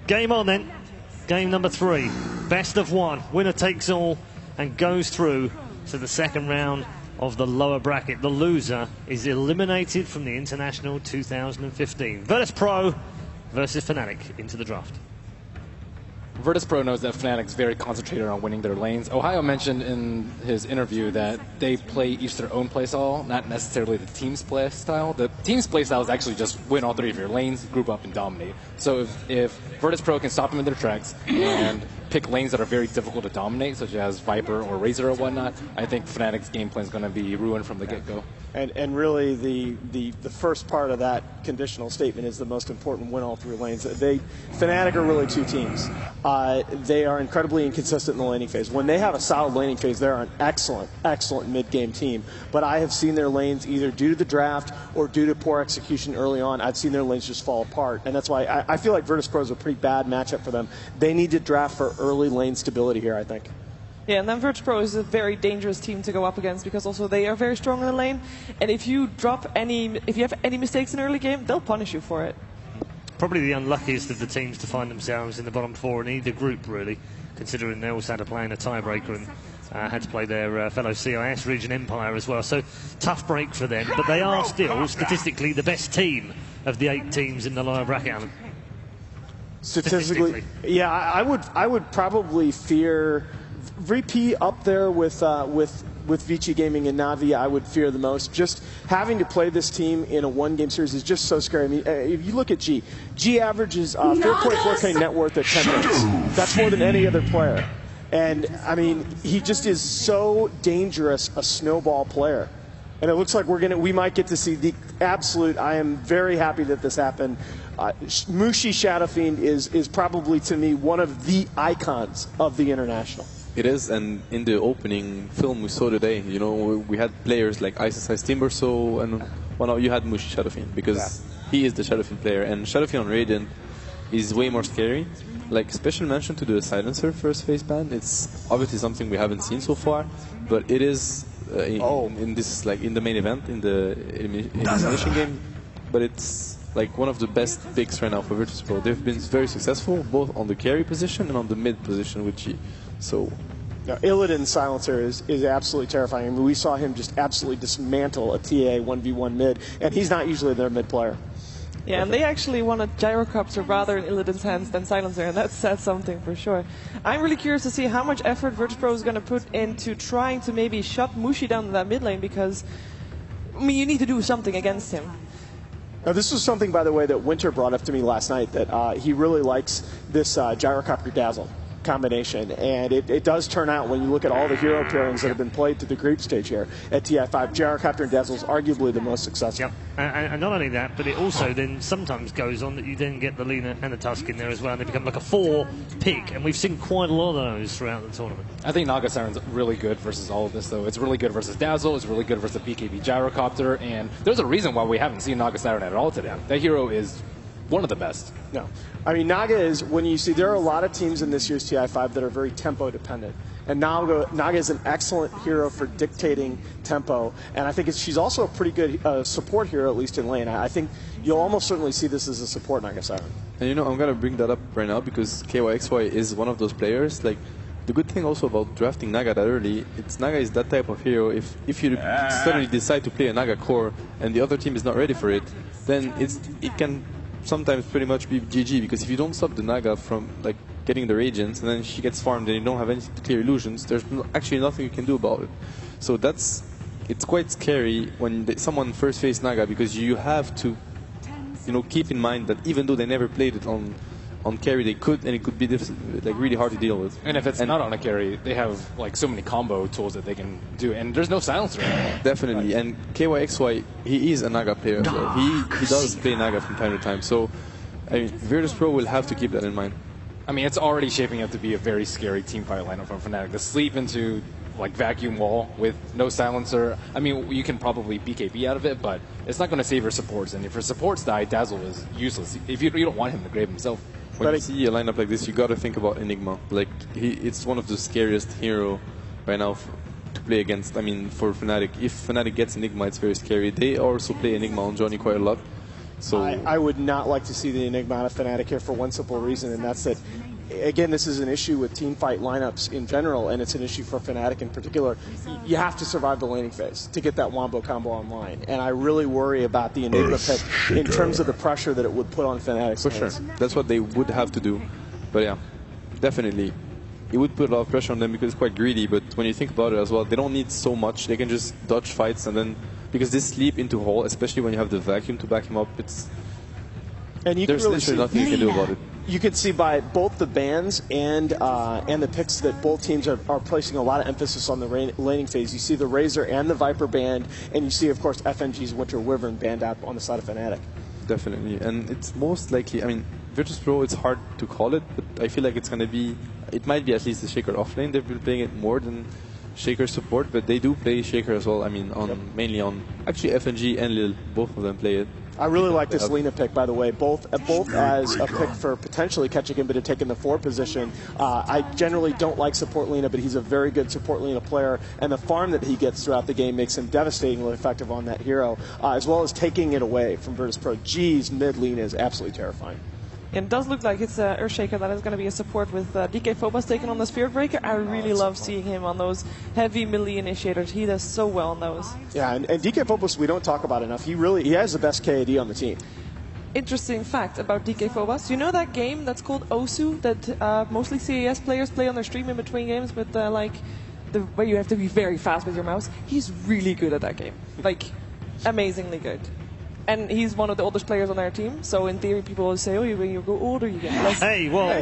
Game on then. Game number 3. Best of 1. Winner takes all and goes through to the second round of the lower bracket. The loser is eliminated from the International 2015. Virtus Pro versus Fnatic into the draft. Virtus Pro knows that Fnatic's very concentrated on winning their lanes. Ohio mentioned in his interview that they play each their own playstyle, not necessarily the team's playstyle. The team's playstyle is actually just win all 3 of your lanes, group up, and dominate. So if Virtus Pro can stop them in their tracks and pick lanes that are very difficult to dominate, such as Viper or Razor or whatnot, I think Fnatic's game plan is going to be ruined from the get-go. And really, the first part of that conditional statement is the most important: win all 3 lanes. Fnatic are really 2 teams. They are incredibly inconsistent in the laning phase. When they have a solid laning phase, they're an excellent mid-game team. But I have seen their lanes, either due to the draft or due to poor execution early on, I've seen their lanes just fall apart. And that's why I feel like Virtus Pro is a pretty bad matchup for them. They need to draft for early lane stability here, I think. Yeah, and then Virtus Pro is a very dangerous team to go up against because also they are very strong in the lane. And if you have any mistakes in early game, they'll punish you for it. Probably the unluckiest of the teams to find themselves in the bottom 4 in either group, really, considering they also had to play in a tiebreaker and had to play their fellow CIS region Empire as well. So tough break for them, but they are still statistically the best team of the 8 teams in the lower bracket. Statistically, yeah, I would probably fear VP up there with Vici Gaming and Navi. I would fear the most. Just having to play this team in a 1-game series is just so scary. I mean, if you look at G averages 4.4K net worth at 10 minutes. That's more than any other player. And I mean, he just is so dangerous a snowball player. And it looks like we might get to see the absolute. I am very happy that this happened. Mushi Shadowfiend is probably, to me, one of the icons of the International. It is, and in the opening film we saw today, you know, we had players like Ice Timbersaw, and well, now you had Mushi Shadowfiend, because he is the Shadowfiend player, and Shadowfiend on Radiant is way more scary. Like, special mention to the Silencer first phase ban. It's obviously something we haven't seen so far, but it is in this, like, in the main event, in the elimination game, but it's like one of the best picks right now for Virtus Pro. They've been very successful both on the carry position and on the mid position with G. So, Illidan's Silencer is absolutely terrifying. I mean, we saw him just absolutely dismantle a TA 1v1 mid, and he's not usually their mid player. Yeah, and they actually wanted Gyrocopter rather in Illidan's hands than Silencer, and that said something for sure. I'm really curious to see how much effort Virtus Pro is going to put into trying to maybe shut Mushi down in that mid lane, because, I mean, you need to do something against him. Now, this was something, by the way, that Winter brought up to me last night, that he really likes this Gyrocopter Dazzle combination, and it does turn out, when you look at all the hero pairings that have been played to the group stage here at TI5, Gyrocopter and Dazzle is arguably the most successful. Yep. And not only that, but it also then sometimes goes on that you then get the Lina and the Tusk in there as well, and they become like a 4 pick, and we've seen quite a lot of those throughout the tournament. I think Naga Siren's really good versus all of this, though. It's really good versus Dazzle, it's really good versus the BKB Gyrocopter, and there's a reason why we haven't seen Naga Siren at all today. That hero is one of the best. No. I mean, Naga is, when you see, there are a lot of teams in this year's TI5 that are very tempo dependent. And Naga is an excellent hero for dictating tempo. And I think she's also a pretty good support hero, at least in lane. I think you'll almost certainly see this as a support Naga Siren. And you know, I'm going to bring that up right now because KYXY is one of those players. Like, the good thing also about drafting Naga that early, Naga is that type of hero. If you suddenly decide to play a Naga core and the other team is not ready for it, then it can sometimes pretty much be GG, because if you don't stop the Naga from like getting the Radiance and then she gets farmed and you don't have any clear illusions, there's actually nothing you can do about it. So it's quite scary when someone first face Naga, because you have to, you know, keep in mind that even though they never played it on carry, they could, and it could be like really hard to deal with. And if it's not on a carry, they have like so many combo tools that they can do, and there's no silencer. Definitely, and KYXY, he is a Naga player. He does play Naga from time to time, so I mean, Virtus Pro will have to keep that in mind. I mean, it's already shaping up to be a very scary teamfight lineup from Fnatic. To sleep into like vacuum wall with no silencer, I mean, you can probably BKB out of it, but it's not going to save your supports, and if your supports die, Dazzle is useless. If you don't want him to grab himself. When you see a lineup like this, you got to think about Enigma. Like, it's one of the scariest hero right now to play against. I mean, for Fnatic, if Fnatic gets Enigma, it's very scary. They also play Enigma on Johnny quite a lot. So I would not like to see the Enigma out of Fnatic here for one simple reason, and that's that, again, this is an issue with team fight lineups in general, and it's an issue for Fnatic in particular. You have to survive the laning phase to get that Wombo combo online, and I really worry about the Enigma pick in terms of the pressure that it would put on Fnatic. for sure, that's what they would have to do. But yeah, definitely. It would put a lot of pressure on them because it's quite greedy, but when you think about it as well, they don't need so much. They can just dodge fights, and then, because they sleep into hole, especially when you have the vacuum to back him up, And you there's can really literally nothing you can do about it. You can see by both the bans and the picks that both teams are placing a lot of emphasis on the laning phase. You see the Razor and the Viper banned, and you see, of course, FNG's Winter Wyvern banned out on the side of Fnatic. Definitely, and it's most likely, I mean, Virtus Pro, it's hard to call it, but I feel like it's going to be, it might be at least the Shaker offlane. They've been playing it more than Shaker support, but they do play Shaker as well. I mean, mainly on, actually FNG and Lil, both of them play it. I really like this Lina pick, by the way, both as a pick for potentially catching him, but to take in the 4 position. I generally don't like support Lina, but he's a very good support Lina player, and the farm that he gets throughout the game makes him devastatingly effective on that hero, as well as taking it away from Virtus Pro. G's mid Lina is absolutely terrifying. It does look like it's Earthshaker that is going to be a support with DK Phobos taking on the Spirit Breaker. I really love seeing him on those heavy melee initiators. He does so well on those. Yeah, and DK Phobos we don't talk about enough. He has the best KAD on the team. Interesting fact about DK Phobos. You know that game that's called Osu that mostly CAS players play on their stream in between games with where you have to be very fast with your mouse? He's really good at that game. Like, amazingly good. And he's one of the oldest players on our team, so in theory people will say, oh, when you go older you get less. Hey, whoa,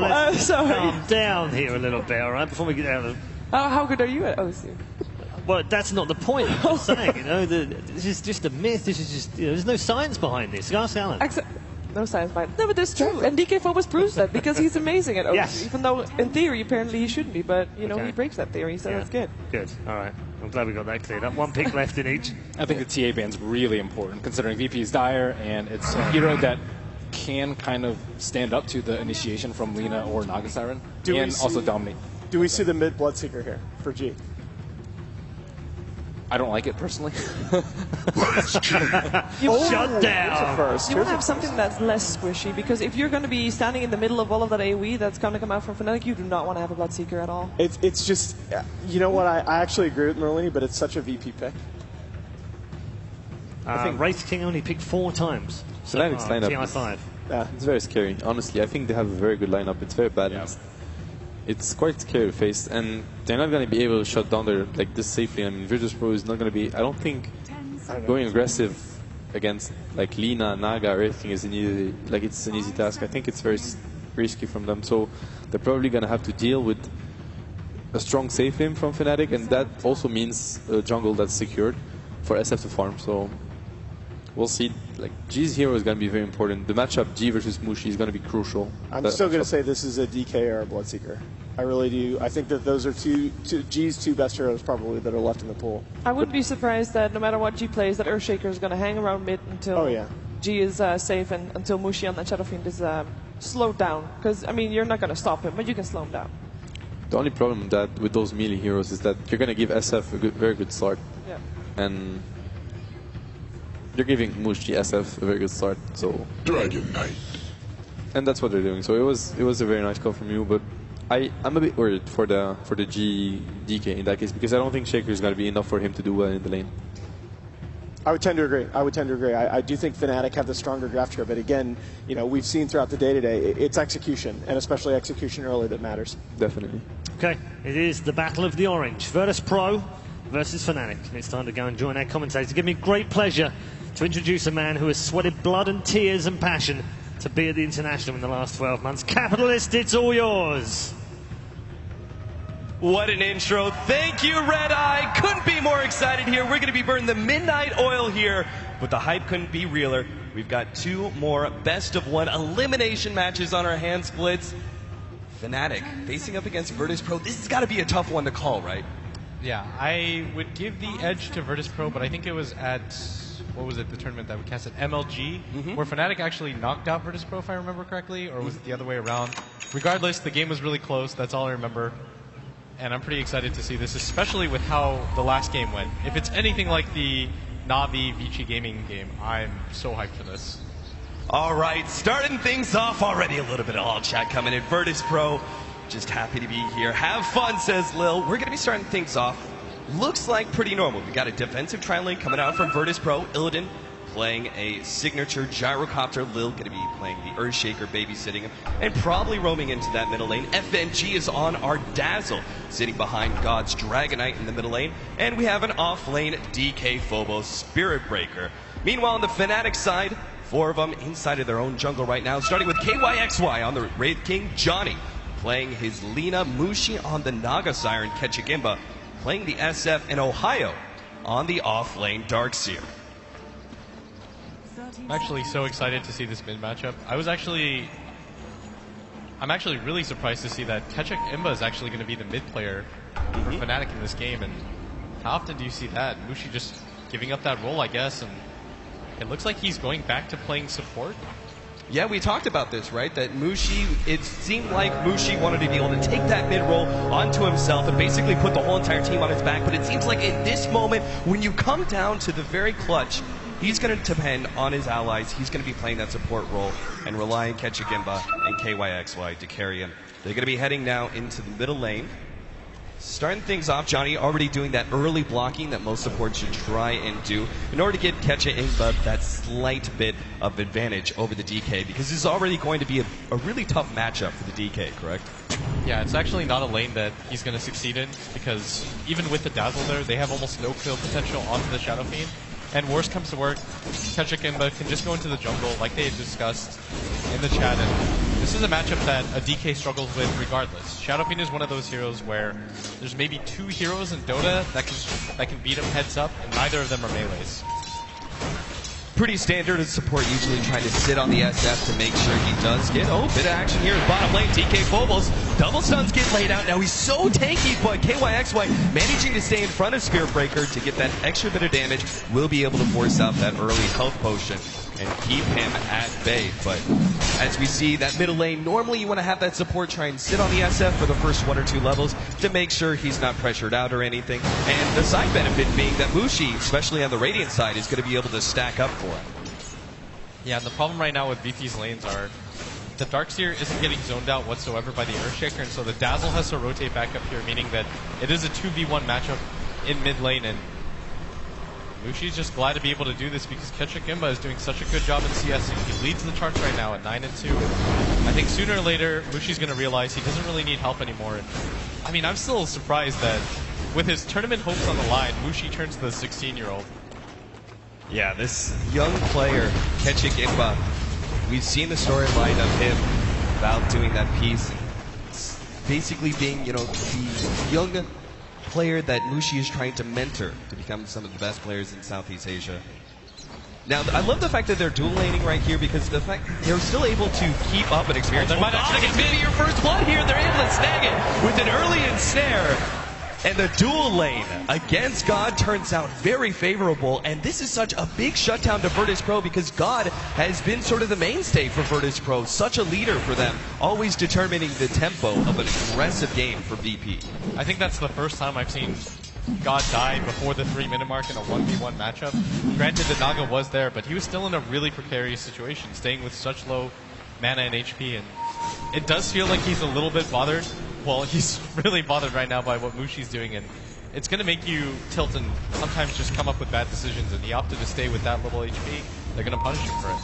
let's calm down here a little bit, all right, before we get out of... How good are you at OSU? Well, that's not the point I'm saying, you know, this is just a myth, this is just, there's no science behind this. Ask Alan. No science behind it. No, but that's true, and DK Phobos proves that, because he's amazing at OSU, yes. Even though in theory apparently he shouldn't be, but, you know, he breaks that theory, so that's good. Good, all right. I'm glad we got that cleared up. 1 pick left in each. I think the TA ban's really important, considering VP is dire, and it's a hero that can kind of stand up to the initiation from Lina or Naga Siren, and also dominate. Do we see the mid Bloodseeker here for G? I don't like it personally. Shut down. You want to have something that's less squishy, because if you're going to be standing in the middle of all of that AoE that's going to come out from Fnatic, you do not want to have a Bloodseeker at all. It's just, you know what, I actually agree with Merlini, but it's such a VP pick. I think Wraith King only picked 4 times. So Fnatic's lineup TI5. It's very scary. Honestly, I think they have a very good lineup. It's very balanced. Yeah. It's quite scary to face, and they're not going to be able to shut down their like this safely. I mean, Virtus Pro is not going to be. I don't think going aggressive against like Lina, Naga, or anything is it's an easy task. I think it's very risky from them. So they're probably going to have to deal with a strong safe lane from Fnatic, and that also means a jungle that's secured for SF to farm. So we'll see. Like G's hero is going to be very important. The matchup G versus Mushi is going to be crucial. I'm still going to say this is a DK or a Bloodseeker. I really do. I think that those are G's 2 best heroes probably that are left in the pool. I wouldn't be surprised that no matter what G plays, that Earthshaker is going to hang around mid until G is safe, and until Mushi on that Shadow Fiend is slowed down. Because, I mean, you're not going to stop him, but you can slow him down. The only problem with those melee heroes is that you're going to give SF a very good start. Yeah. And you're giving Mushi SF a very good start. So Dragon Knight. And that's what they're doing. So it was a very nice call from you, but I'm a bit worried for the G DK in that case, because I don't think Shaker is going to be enough for him to do well in the lane. I would tend to agree. I do think Fnatic have the stronger draft here, but again, you know, we've seen throughout the day today, it's execution, and especially execution early that matters. Definitely. Okay, it is the battle of the orange. Virtus Pro versus Fnatic. It's time to go and join our commentators. Give me great pleasure to introduce a man who has sweated blood and tears and passion to be at the International in the last 12 months. Capitalist, it's all yours. What an intro. Thank you, Red Eye. Couldn't be more excited here. We're going to be burning the midnight oil here, but the hype couldn't be realer. We've got 2 more best-of-1 elimination matches on our hands, Blitz. Fnatic facing up against Virtus Pro. This has got to be a tough one to call, right? Yeah, I would give the edge to Virtus Pro, but I think it was at, what was it, the tournament that we cast at MLG, where Fnatic actually knocked out Virtus Pro, if I remember correctly, or was it the other way around? Regardless, the game was really close. That's all I remember. And I'm pretty excited to see this, especially with how the last game went. If it's anything like the Navi Vici Gaming game. I'm so hyped for this. All right, starting things off already. A little bit of all chat coming in. Virtus Pro, just happy to be here. Have fun, says Lil. We're going to be starting things off. Looks like pretty normal. We got a defensive tri-lane coming out from Virtus Pro. Illidan playing a signature gyrocopter. Lil going to be playing the Earthshaker, babysitting him, and probably roaming into that middle lane. FNG is on our Dazzle, sitting behind God's Dragonite in the middle lane. And we have an off-lane DK Phobos Spirit Breaker. Meanwhile, on the Fnatic side, 4 of them inside of their own jungle right now, starting with KYXY on the Wraith King. Johnny playing his Lina. Mushi on the Naga Siren. Ketchigimba playing the SF, and Ohio on the off-lane Darkseer. I'm actually so excited to see this mid matchup. I'm actually really surprised to see that Ketchuk Imba is actually going to be the mid player for Fnatic in this game. And how often do you see that? Mushi just giving up that role, I guess, and it looks like he's going back to playing support. Yeah, we talked about this, right? That Mushi, it seemed like Mushi wanted to be able to take that mid role onto himself and basically put the whole entire team on his back. But it seems like in this moment, when you come down to the very clutch, he's going to depend on his allies. He's going to be playing that support role and relying on Ketchigimba and KYXY to carry him. They're going to be heading now into the middle lane. Starting things off, Johnny already doing that early blocking that most supports should try and do in order to get Ketchigimba that slight bit of advantage over the DK, because this is already going to be a really tough matchup for the DK, correct? Yeah, it's actually not a lane that he's going to succeed in, because even with the Dazzle there, they have almost no kill potential onto the Shadow Fiend. And worst comes to worst, Ketchigimba can just go into the jungle like they had discussed in the chat. And this is a matchup that a DK struggles with regardless. Shadow Fiend is one of those heroes where there's maybe 2 heroes in Dota that can beat him heads up, and neither of them are melees. Pretty standard as support, usually trying to sit on the SF to make sure he does get, bit of action here in bottom lane. DK Phobos, double stuns get laid out. Now he's so tanky, but KYXY managing to stay in front of Spirit Breaker to get that extra bit of damage, will be able to force out that early health potion and keep him at bay. But as we see, that middle lane, normally you want to have that support try and sit on the SF for the first 1 or 2 levels to make sure he's not pressured out or anything. And the side benefit being that Mushi, especially on the Radiant side, is going to be able to stack up for him. Yeah, and the problem right now with VP's lanes are the Darkseer isn't getting zoned out whatsoever by the Earthshaker, and so the Dazzle has to rotate back up here, meaning that it is a 2v1 matchup in mid lane, and Mushi's just glad to be able to do this because Ketchigimba is doing such a good job in CS. He leads the charts right now at 9-2. I think sooner or later, Mushi's going to realize he doesn't really need help anymore. And, I mean, I'm still surprised that with his tournament hopes on the line, Mushi turns the 16-year-old. Yeah, this young player, Ketchigimba, we've seen the storyline of him about doing that piece. It's basically being, the young player that Mushi is trying to mentor to become some of the best players in Southeast Asia. Now, I love the fact that they're dual laning right here, because the fact they're still able to keep up an experience. They might actually get maybe your first blood here. They're able to snag it with an early ensnare. And the dual lane against God turns out very favorable. And this is such a big shutdown to Virtus Pro, because God has been sort of the mainstay for Virtus Pro. Such a leader for them, always determining the tempo of an aggressive game for VP. I think that's the first time I've seen God die before the 3-minute mark in a 1v1 matchup. Granted, the Naga was there, but he was still in a really precarious situation, staying with such low mana and HP. And it does feel like he's a little bit bothered. Well, he's really bothered right now by what Mushi's doing, and it's going to make you tilt and sometimes just come up with bad decisions, and he opted to stay with that little HP. They're going to punish him for it.